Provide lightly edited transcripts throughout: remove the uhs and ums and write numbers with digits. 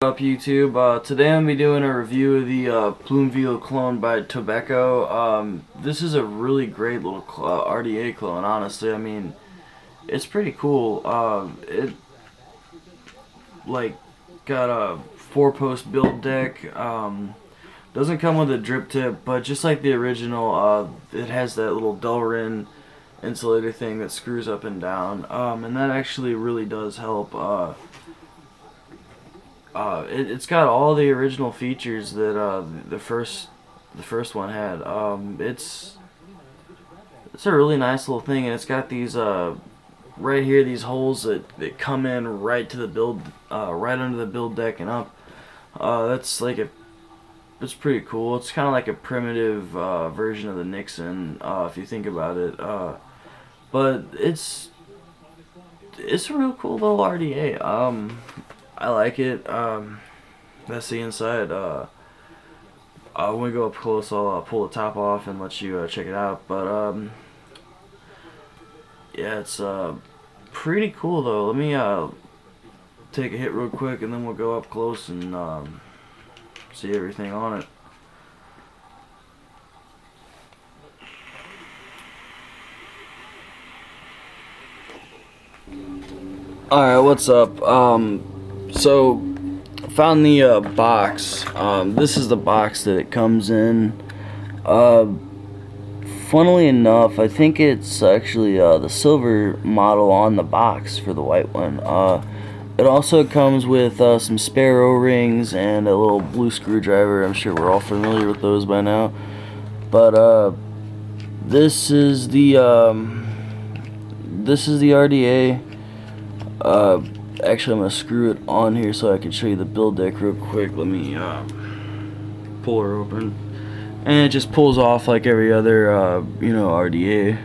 What up YouTube? Today I'm going to be doing a review of the Plume Veil clone by Tobacco. This is a really great little RDA clone, honestly. I mean, it's pretty cool. It like got a 4-post build deck. Doesn't come with a drip tip, but just like the original, it has that little Delrin insulator thing that screws up and down, and that actually really does help. It's got all the original features that the first one had. It's a really nice little thing, and it's got these right here, these holes that come in right to the build, right under the build deck and up. It's pretty cool. It's kind of like a primitive version of the Nixon, if you think about it. But it's a real cool little RDA. I like it. That's the inside. When we go up close, I'll pull the top off and let you check it out. But yeah, it's pretty cool though. Let me take a hit real quick, and then we'll go up close and see everything on it. Alright, what's up? So I found the box. This is the box that it comes in. Funnily enough, I think it's actually the silver model on the box for the white one. It also comes with some spare O-rings and a little blue screwdriver. I'm sure we're all familiar with those by now. But this is the RDA. Actually, I'm going to screw it on here so I can show you the build deck real quick. Let me pull her open. And it just pulls off like every other, RDA.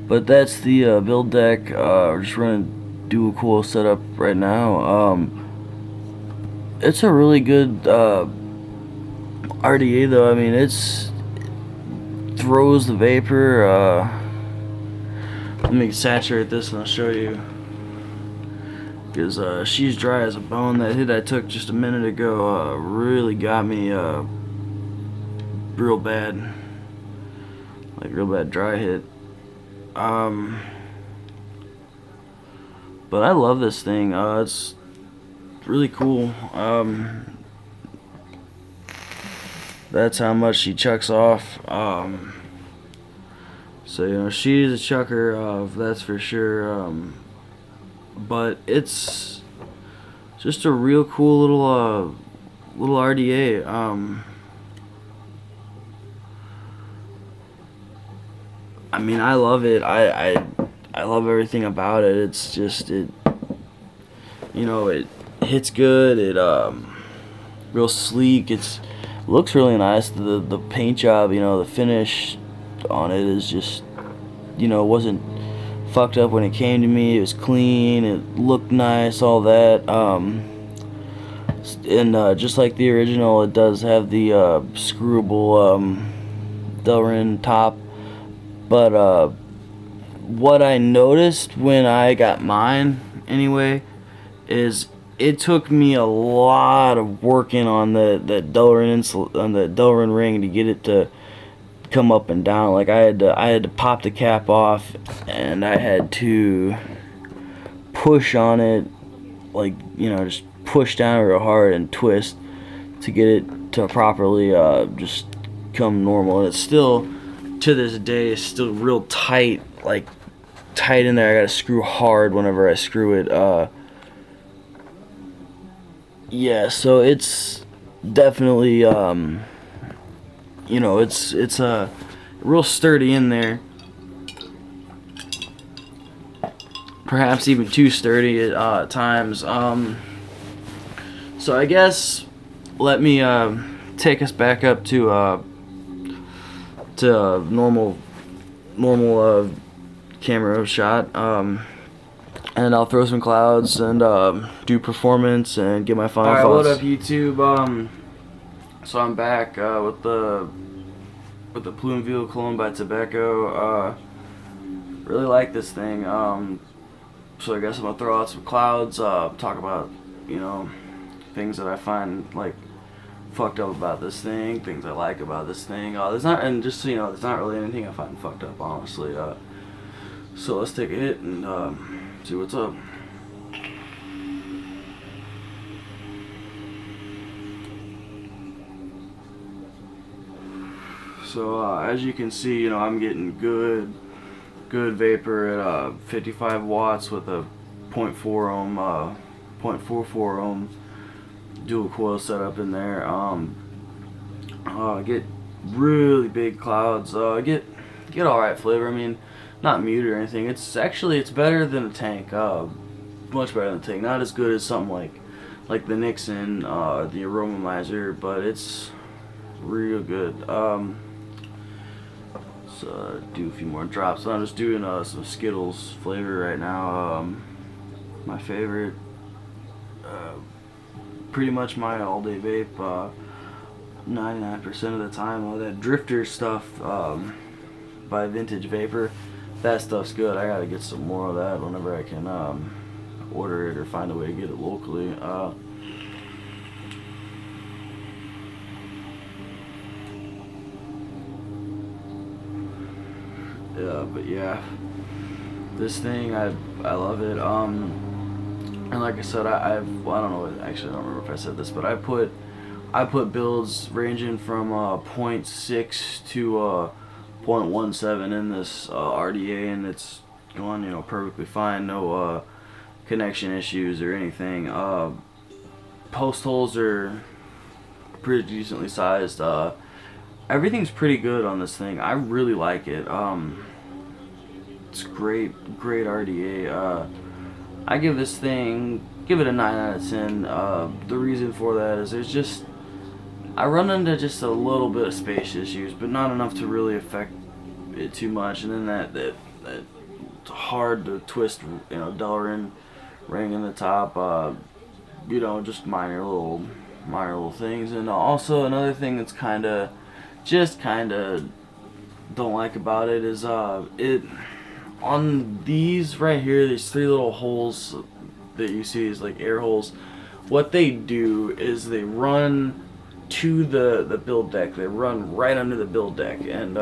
But that's the build deck. We're just running to do a cool setup right now. It's a really good RDA though. I mean, it throws the vapor. Let me saturate this and I'll show you. Because she's dry as a bone. That hit I took just a minute ago really got me real bad, like real bad dry hit. But I love this thing. It's really cool. That's how much she chucks off. So she's a chucker, that's for sure. But it's just a real cool little RDA. I mean, I love it. I love everything about it. It's just it hits good. It real sleek. It looks really nice. The paint job, the finish on it is just wasn't fucked up when it came to me. It was clean, it looked nice, all that. And just like the original, it does have the screwable Delrin top. But what I noticed when I got mine anyway is it took me a lot of working on the Delrin ring to get it to come up and down. Like I had to pop the cap off, and I had to push on it, like just push down real hard and twist to get it to properly just come normal. And it's still, to this day, it's still real tight, like tight in there. I gotta screw hard whenever I screw it. Yeah, so it's definitely it's real sturdy in there, perhaps even too sturdy at times. So I guess let me take us back up to normal camera shot, and I'll throw some clouds and do performance and get my final thoughts. Alright, what up YouTube? So I'm back with the Plume Veil clone by Tobacco. Really like this thing. So I guess I'm gonna throw out some clouds, talk about things that I find like fucked up about this thing, things I like about this thing. There's not, and just so you know, there's not really anything I find fucked up, honestly. So let's take a hit and see what's up. So as you can see, you know, I'm getting good vapor at 55 watts with a 0.4 ohm, 0.44 ohm dual coil setup in there. Get really big clouds. Get alright flavor. I mean, not muted or anything. It's better than a tank. Much better than a tank. Not as good as something like the Nixon, the Aromomizer, but it's real good. So do a few more drops. So I'm just doing some Skittles flavor right now. My favorite. Pretty much my all-day vape. 99% of the time. All that drifter stuff by Vintage Vapor. That stuff's good. I gotta get some more of that whenever I can order it or find a way to get it locally. But yeah, this thing I love it. And like I said, I don't know. Actually, I don't remember if I said this, but I put builds ranging from 0.6 to 0.17 in this RDA, and it's going, you know, perfectly fine. No connection issues or anything. Post holes are pretty decently sized. Everything's pretty good on this thing. I really like it. It's great RDA. I give this thing, give it a 9 out of 10. The reason for that is I run into just a little bit of space issues, but not enough to really affect it too much. And then that hard to twist, you know, Delrin ring in the top. You know, just minor little things. And also another thing that's kind of don't like about it is on these right here, these three little holes that you see is like air holes. What they do is they run to the build deck. They run right under the build deck, and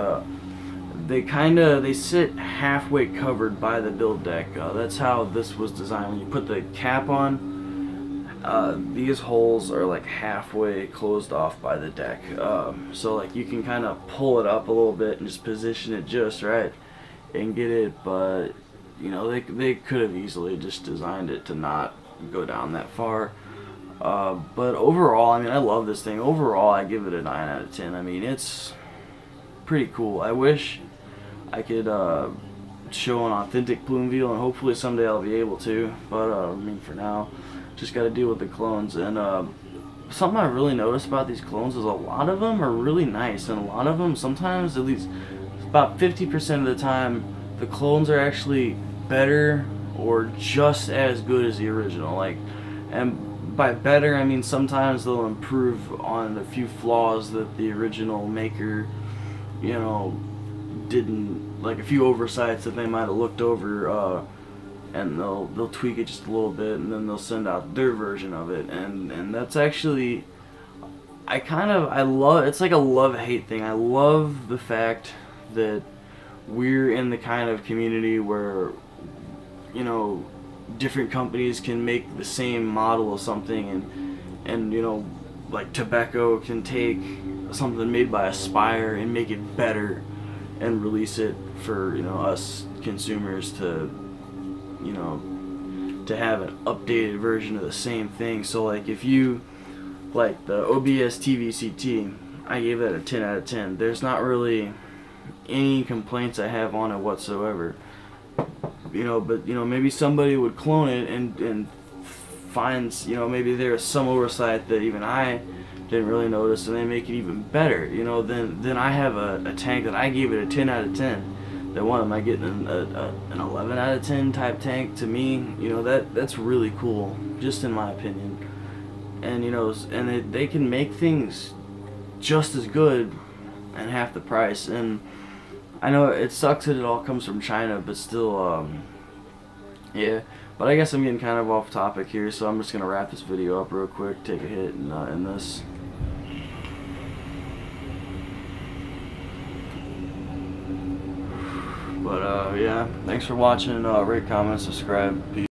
they sit halfway covered by the build deck. That's how this was designed. When you put the cap on, these holes are like halfway closed off by the deck. So like you can kind of pull it up a little bit and just position it just right and get it, but you know, they could have easily just designed it to not go down that far. But overall, I mean, I love this thing. Overall, I give it a 9 out of 10. I mean, it's pretty cool. I wish I could show an authentic Plume Veil, and hopefully someday I'll be able to, but I mean, for now, just got to deal with the clones. And something I really noticed about these clones is a lot of them are really nice, and a lot of them, sometimes, at least about 50% of the time, the clones are actually better or just as good as the original. Like, and by better, I mean sometimes they'll improve on a few flaws that the original maker, you know, didn't, like a few oversights that they might have looked over, and they'll tweak it just a little bit, and then they'll send out their version of it, and that's actually, I love, it's like a love-hate thing. I love the fact that we're in the kind of community where, you know, different companies can make the same model of something, and you know, like Tobacco can take something made by Aspire and make it better and release it for, you know, us consumers to, you know, to have an updated version of the same thing. So like if you like the OBS TVCT, I gave that a 10 out of 10. There's not really any complaints I have on it whatsoever, you know, but you know, maybe somebody would clone it and finds, you know, maybe there's some oversight that even I didn't really notice, and they make it even better, you know. Then I have a tank that I gave it a 10 out of 10. Then what am I getting, an 11 out of 10 type tank? To me, you know, that's really cool, just in my opinion. And you know, and they can make things just as good and half the price. And I know it sucks that it all comes from China, but still, yeah. But But I guess I'm getting kind of off topic here, so I'm just gonna wrap this video up real quick, take a hit, and end this. But yeah, thanks for watching. Rate, comment, subscribe. Peace.